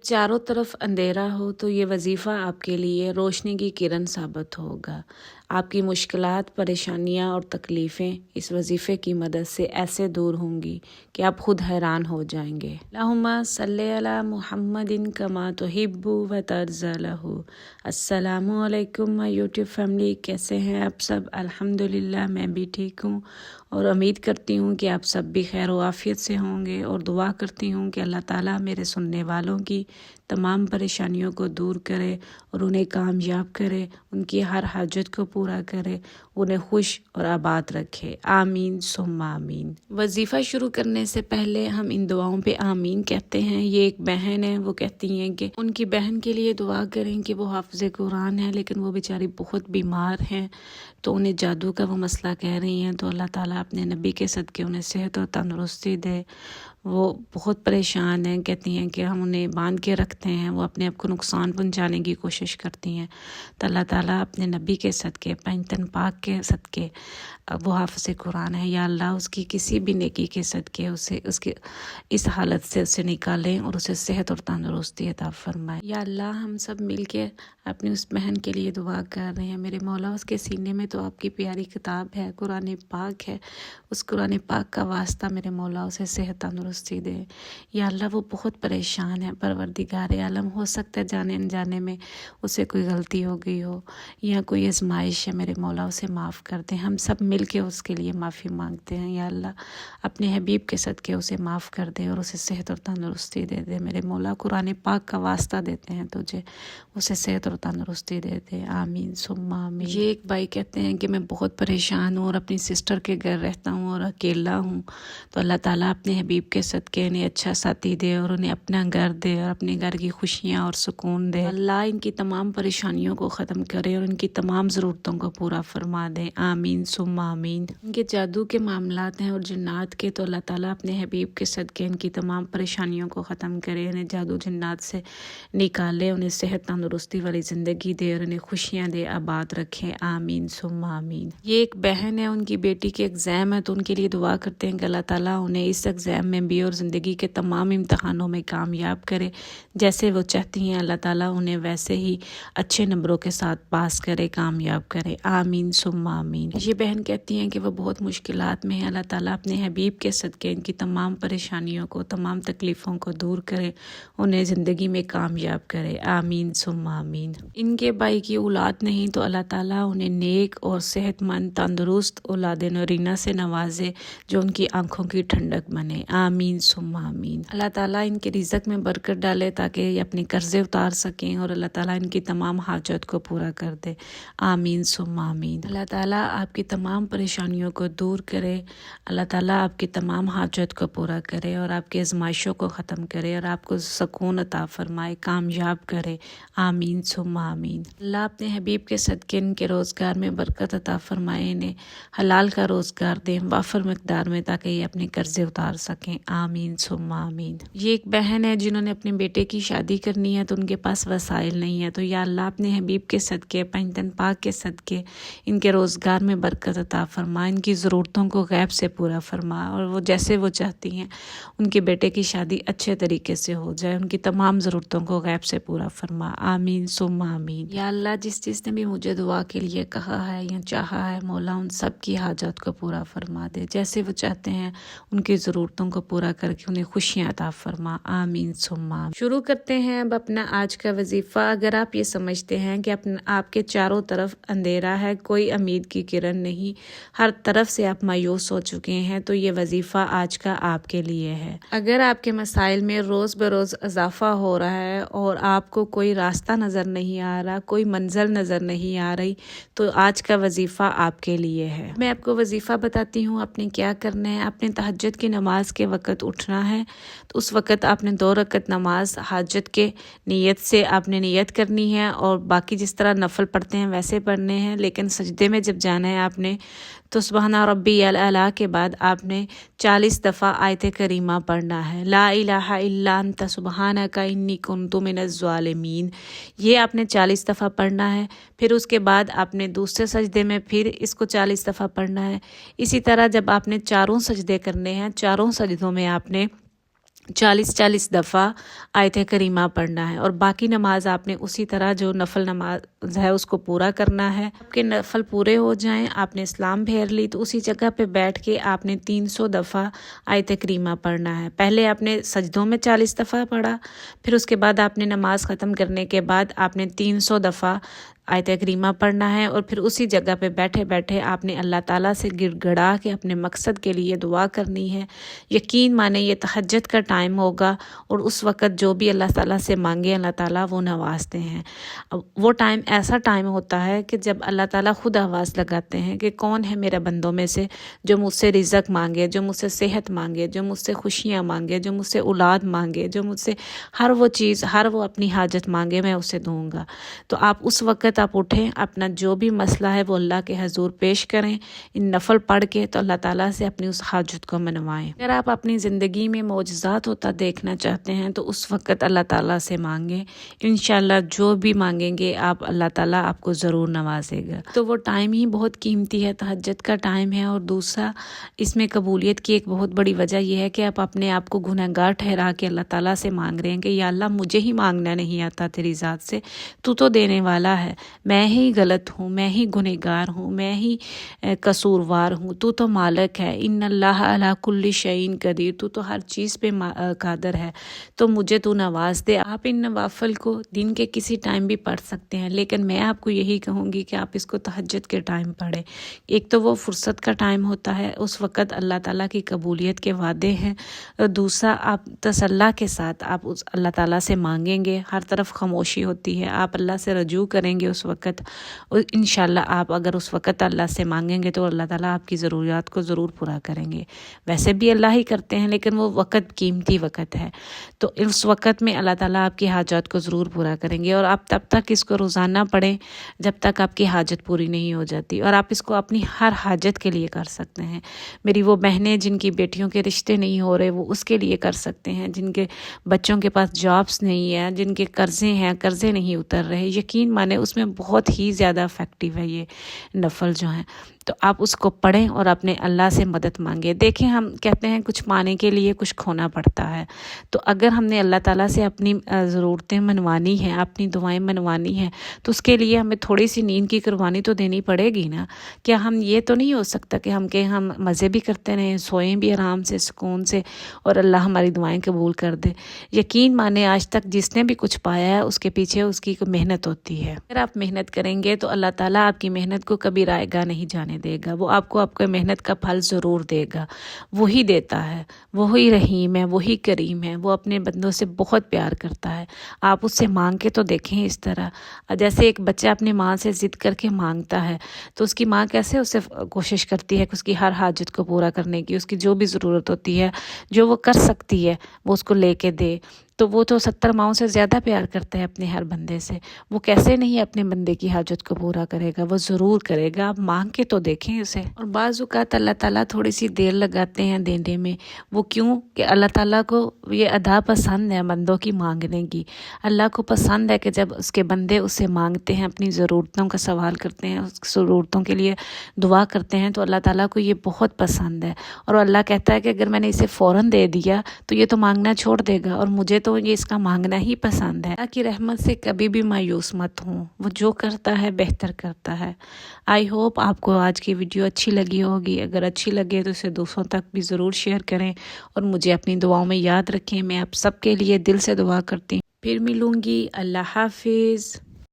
चारों तरफ अंधेरा हो तो ये वजीफ़ा आपके लिए रोशनी की किरण साबित होगा। आपकी मुश्किलात, परेशानियां और तकलीफ़ें इस वजीफ़े की मदद से ऐसे दूर होंगी कि आप खुद हैरान हो जाएंगे। अल्लाहुम्मा सल्ली अला मुहम्मदिन कमा तुहिब्बु व तर्ज़लहु। अस्सलामु अलैकुम माय यूट्यूब फैमिली, कैसे हैं आप सब? अल्हम्दुलिल्लाह मैं भी ठीक हूँ और उम्मीद करती हूँ कि आप सब भी खैर व आफियत से होंगे और दुआ करती हूँ कि अल्लाह ताला मेरे सुनने वालों की तमाम परेशानियों को दूर करे और उन्हें कामयाब करे, उनकी हर हाजत को पूरा करे, उन्हें खुश और आबाद रखे। आमीन सुम्मा आमीन। वजीफ़ा शुरू करने से पहले हम इन दुआओं पे आमीन कहते हैं। ये एक बहन है, वो कहती हैं कि उनकी बहन के लिए दुआ करें कि वो हाफ़िज़ कुरान है लेकिन वो बेचारी बहुत बीमार हैं, तो उन्हें जादू का वो मसला कह रही हैं। तो अल्लाह ताला अपने नबी के सदके उन्हें सेहत और तंदुरुस्ती दे। वो बहुत परेशान हैं, कहती हैं कि हम उन्हें बांध के रखते हैं, वो अपने आप को नुकसान पहुंचाने की कोशिश करती हैं। तो अल्लाह ताला अपने नबी के सदके, पंजतन पाक के सदके, वो हाफ़िज़ कुरान है, या अल्लाह उसकी किसी भी नेकी के सदके उसे उसकी इस हालत से उसे निकालें और उसे सेहत और तंदुरुस्ती अता फरमाए। या अल्लाह, हम सब मिल के अपनी उस बहन के लिए दुआ कर रहे हैं। मेरे मौला, उसके सीने में तो आपकी प्यारी किताब है, कुरान पाक है। उस कुरान पाक का वास्ता मेरे मौला उसे सेहत तंदुरुस्ती दे। या अल्लाह, वो बहुत परेशान है। परवरदिगार आलम, हो सकता है जाने अनजाने में उसे कोई गलती हो गई हो या कोई आजमाइश है, मेरे मौला उसे माफ़ कर दें। हम सब मिल के उसके लिए माफ़ी मांगते हैं। या अल्लाह, अपने हबीब के सदके उसे माफ़ कर दे और उसे सेहत और तंदुरुस्ती दे दे। मेरे मौला, कुरान पाक का वास्ता देते हैं तुझे, उसे सेहत और तंदुरुस्ती दे दे। आमीन सुम्मा आमीन। ये एक भाई कहते हैं कि मैं बहुत परेशान हूँ और अपनी सिस्टर के घर रहता हूँ और अकेला हूँ, तो अल्लाह ताला अपने हबीब के सदके इन्हें अच्छा साथी दे और उन्हें अपना घर दे और अपने घर की खुशियाँ और सुकून दे। अल्लाह इनकी तमाम परेशानियों को ख़त्म करे और इनकी तमाम ज़रूरतों को पूरा फरमा दे। आमीन सुम्मा आमीन। इनके जादू के मामलात हैं और जिन्नात के, तो अल्लाह ताला अपने हबीब के सदके इनकी तमाम परेशानियों को ख़त्म करे, इन्हें जादू जिन्नात से निकाले, उन्हें सेहत तंदुरुस्ती वाली ज़िंदगी दे और उन्हें खुशियाँ दे, आबाद रखे। आमीन सुम्मा आमीन। ये एक बहन है, उनकी बेटी के एग्ज़ाम है, तो उनके लिए दुआ करते हैं कि अल्लाह ताला उन्हें इस एग्ज़ाम में भी और ज़िंदगी के तमाम इम्तहानों में कामयाब करे। जैसे वो चाहती हैं अल्लाह ताला उन्हें वैसे ही अच्छे नंबरों के साथ पास करे, कामयाब करे। आमीन सुम्मा आमीन। ये बहन कहती हैं कि वो बहुत मुश्किलात में है। अल्लाह ताला अपने हबीब के सदके इनकी तमाम परेशानियों को, तमाम तकलीफ़ों को दूर करे, उन्हें ज़िंदगी में कामयाब करे। आमीन सुम्मा आमीन। इनके भाई की औलाद नहीं, तो अल्लाह ताला उन्हें नेक और सेहतमंद तंदुरुस्त औलाद नरीना से नवाजे, जो उनकी आंखों की ठंडक बने। आमीन सुम्मा आमीन। अल्लाह ताला इनके रिज़्क़ में बरकत डाले ताकि ये अपने कर्ज़े उतार सकें और अल्लाह ताला इनकी तमाम हाजत को पूरा कर दे। आमीन सुम्मा आमीन। अल्लाह ताला आपकी तमाम परेशानियों को दूर करे, अल्लाह ताला आपकी तमाम हाजत को पूरा करे और आपकी आजमाइशों को ख़त्म करे और आपको सुकून अता फरमाए, कामयाब करे। आमीन सुम्मा आमीन। अल्लाह अपने हबीब के सदके इनके रोज़गार में बरकत अता फरमाए, इन्हें हलाल का रोज़गार दें वाफर मकदार में, ताकि ये अपने कर्ज़े उतार सकें। आमीन सुम्मा आमीन। ये एक बहन है जिन्होंने अपने बेटे की शादी करनी है, तो उनके पास वसाइल नहीं है, तो या अल्लाह अपने हबीब के सदके, पंजतन पाक के सदके इनके रोज़गार में बरकत अता फरमा, इनकी ज़रूरतों को गैब से पूरा फरमा और वो जैसे वो चाहती हैं उनके बेटे की शादी अच्छे तरीके से हो जाए, उनकी तमाम ज़रूरतों को गैब से पूरा फरमा। आमीन सुम्मा आमीन। या अल्लाह, जिस जिसने भी मुझे दुआ के लिए कहा है या चाहा है, मौला उन सब की हाजत को पूरा फरमा दे, जैसे वो चाहते हैं उनकी ज़रूरतों को पूरा करके उन्हें खुशियाँ अता फरमा। आमीन सुम्मा आमीन। शुरू करते हैं अब अपना आज का वजीफ़ा। अगर आप ये समझते हैं कि आपके चारों तरफ अंधेरा है, कोई उम्मीद की किरण नहीं, हर तरफ से आप मायूस हो चुके हैं, तो ये वजीफ़ा आज का आपके लिए है। अगर आपके मसाइल में रोज़ बरोज़ इजाफा हो रहा है और आपको कोई रास्ता नज़र नहीं आ रहा, कोई मंजिल नज़र नहीं आ रही, तो आज का वजीफ़ा आपके लिए है। मैं आपको वजीफ़ा बताती हूँ, आपने क्या करना है। आपने तहज्जुद की नमाज के वक़्त उठना है, तो उस वक़्त आपने 2 रकत नमाज हाजत के नीयत से आपने नीयत करनी है और बाकी जिस तरह नफल पढ़ते हैं वैसे पढ़ने हैं, लेकिन सजदे में जब जाना है आपने, तो सुबहाना रब्बी अला के बाद आपने 40 दफ़ा आयत करीमा पढ़ना है। ला इलाहा इल्ला अंता सुबहानका इन्नी कुन्तु मिनज़ ज़ालिमीन, ये आपने 40 दफ़ा पढ़ना है। फिर उसके बाद आपने दूसरे सजदे में फिर इसको 40 दफ़ा पढ़ना है। इसी तरह जब आपने चारों सजदे करने हैं, चारों सजदों में आपने 40 دفعہ آیت کریمہ پڑھنا ہے، اور باقی نماز آپ نے اسی طرح جو نفل نماز ہے اس کو پورا کرنا ہے۔ آپ کے نفل پورے ہو جائیں، آپ نے اسلام پھیر لی، تو اسی جگہ پہ بیٹھ کے آپ نے 300 دفعہ آیت کریمہ پڑھنا ہے۔ پہلے آپ نے سجدوں میں 40 دفعہ پڑھا، پھر اس کے بعد آپ نے نماز ختم کرنے کے بعد آپ نے 300 دفعہ آیت کریمہ پڑھنا ہے، اور پھر اسی جگہ پہ بیٹھے بیٹھے آپ نے اللہ تعالیٰ سے گڑ گڑا کے اپنے مقصد کے لیے دعا کرنی ہے۔ یقین مانے یہ تہجد کا ٹائم ہوگا، اور اس وقت جو بھی اللہ تعالیٰ سے مانگے اللہ تعالیٰ وہ نوازتے ہیں۔ وہ ٹائم ایسا ٹائم ہوتا ہے کہ جب اللہ تعالیٰ خود آواز لگاتے ہیں کہ کون ہے میرے بندوں میں سے جو مجھ سے رزق مانگے، جو مجھ سے صحت مانگے، جو مجھ سے خوشیاں مانگے، جو مجھ سے اولاد مانگے، جو مجھ سے ہر وہ چیز، ہر وہ اپنی حاجت مانگے، میں اسے دوں گا۔ تو آپ اس وقت آپ اٹھیں، اپنا جو بھی مسئلہ ہے وہ اللہ کے حضور پیش کریں، ان نفل پڑھ کے، تو اللہ تعالیٰ سے اپنی اس حاجت کو منوائیں۔ اگر آپ اپنی زندگی میں معجزات ہوتا دیکھنا چاہتے ہیں تو اس وقت اللہ تعالیٰ سے مانگیں، انشاءاللہ جو بھی مانگیں گے آپ، اللہ تعالیٰ آپ کو ضرور نوازے گا۔ تو وہ ٹائم ہی بہت قیمتی ہے، تہجد کا ٹائم ہے۔ اور دوسرا اس میں قبولیت کی ایک بہت بڑی وجہ یہ ہے کہ آپ اپنے آپ کو گنہگار ٹھہرا کے اللہ تعالیٰ سے مانگ رہے ہیں کہ یا اللہ مجھے ہی مانگنا نہیں آتا تیری ذات سے، تو دینے والا ہے، میں ہی غلط ہوں، میں ہی گنہگار ہوں، میں ہی قصوروار ہوں، تو مالک ہے، ان اللہ علی کل شیء قدیر، تو ہر چیز پہ قادر ہے، تو مجھے تو نواز دے۔ آپ ان نوافل کو دن کے کسی ٹائم بھی پڑھ سکتے ہیں، لیکن میں آپ کو یہی کہوں گی کہ آپ اس کو تہجد کے ٹائم پڑھیں۔ ایک تو وہ فرصت کا ٹائم ہوتا ہے، اس وقت اللہ تعالیٰ کی قبولیت کے وعدے ہیں، اور دوسرا آپ تسلی کے ساتھ آپ اس اللہ تعالیٰ سے مانگیں گے، ہر طرف خاموشی ہوتی ہے، آپ اللہ سے رجوع کریں گے اس وقت، اور انشاءاللہ آپ اگر اس وقت اللہ سے مانگیں گے تو اللہ تعالیٰ آپ کی ضروریات کو ضرور پورا کریں گے۔ ویسے بھی اللہ ہی کرتے ہیں، لیکن وہ وقت قیمتی وقت ہے، تو اس وقت میں اللہ تعالیٰ آپ کی حاجات کو ضرور پورا کریں گے۔ اور آپ تب تک اس کو روزانہ پڑھیں جب تک آپ کی حاجت پوری نہیں ہو جاتی، اور آپ اس کو اپنی ہر حاجت کے لیے کر سکتے ہیں۔ میری وہ بہنیں جن کی بیٹیوں کے رشتے نہیں ہو رہے وہ اس کے لیے کر سکتے ہیں، جن کے بچوں کے پاس جابس نہیں ہیں، جن کے قرضے ہیں، قرضے نہیں اتر رہے، یقین مانے اس میں بہت ہی زیادہ افیکٹو ہے یہ نفل جو ہیں، تو آپ اس کو پڑھیں اور اپنے اللہ سے مدد مانگیں۔ دیکھیں ہم کہتے ہیں کچھ پانے کے لیے کچھ کھونا پڑتا ہے، تو اگر ہم نے اللہ تعالیٰ سے اپنی ضرورتیں منوانی ہیں، اپنی دعائیں منوانی ہیں، تو اس کے لیے ہمیں تھوڑی سی نیند کی قربانی تو دینی پڑے گی نا۔ کیا ہم یہ تو نہیں ہو سکتا کہ ہم مزے بھی کرتے رہیں، سوئیں بھی آرام سے، سکون سے، اور اللہ ہماری دعائیں قبول کر دے؟ یقین مانے آج تک جس نے بھی کچھ پایا ہے اس کے پیچھے اس کی محنت ہوتی ہے۔ اگر آپ محنت کریں گے تو اللہ تعالیٰ آپ کی محنت کو کبھی رائے گاہ نہیں جانے دے گا، وہ آپ کو محنت کا پھل ضرور دے گا۔ وہی دیتا ہے، وہی رحیم ہے، وہی کریم ہے، وہ اپنے بندوں سے بہت پیار کرتا ہے۔ آپ اس سے مانگ کے تو دیکھیں، اس طرح جیسے ایک بچہ اپنی ماں سے ضد کر کے مانگتا ہے، تو اس کی ماں کیسے اسے کوشش کرتی ہے کہ اس کی ہر حاجت کو پورا کرنے کی، اس کی جو بھی ضرورت ہوتی ہے، جو وہ کر سکتی ہے وہ اس کو لے کے دے۔ تو وہ تو 70 ماؤں سے زیادہ پیار کرتا ہے اپنے ہر بندے سے، وہ کیسے نہیں اپنے بندے کی حاجت کو پورا کرے گا؟ وہ ضرور کرے گا، آپ مانگ کے تو دیکھیں اسے۔ اور بعض اوقات اللہ تعالیٰ تھوڑی سی دیر لگاتے ہیں دینے میں، وہ کیوں کہ اللہ تعالیٰ کو یہ ادا پسند ہے بندوں کی مانگنے کی۔ اللہ کو پسند ہے کہ جب اس کے بندے اس سے مانگتے ہیں، اپنی ضرورتوں کا سوال کرتے ہیں، اس ضرورتوں کے لیے دعا کرتے ہیں، تو اللہ تعالیٰ کو یہ بہت پسند ہے، اور اللہ کہتا ہے کہ اگر میں نے اسے فوراً دے دیا تو یہ تو مانگنا چھوڑ دے گا، اور مجھے تو یہ اس کا مانگنا ہی پسند ہے۔ اللہ کی رحمت سے کبھی بھی مایوس مت ہوں، وہ جو کرتا ہے بہتر کرتا ہے۔ آئی ہوپ آپ کو آج کی ویڈیو اچھی لگی ہوگی، اگر اچھی لگے تو اسے دوسروں تک بھی ضرور شیئر کریں، اور مجھے اپنی دعاؤں میں یاد رکھیں۔ میں آپ سب کے لیے دل سے دعا کرتی ہوں۔ پھر ملوں گی، اللہ حافظ۔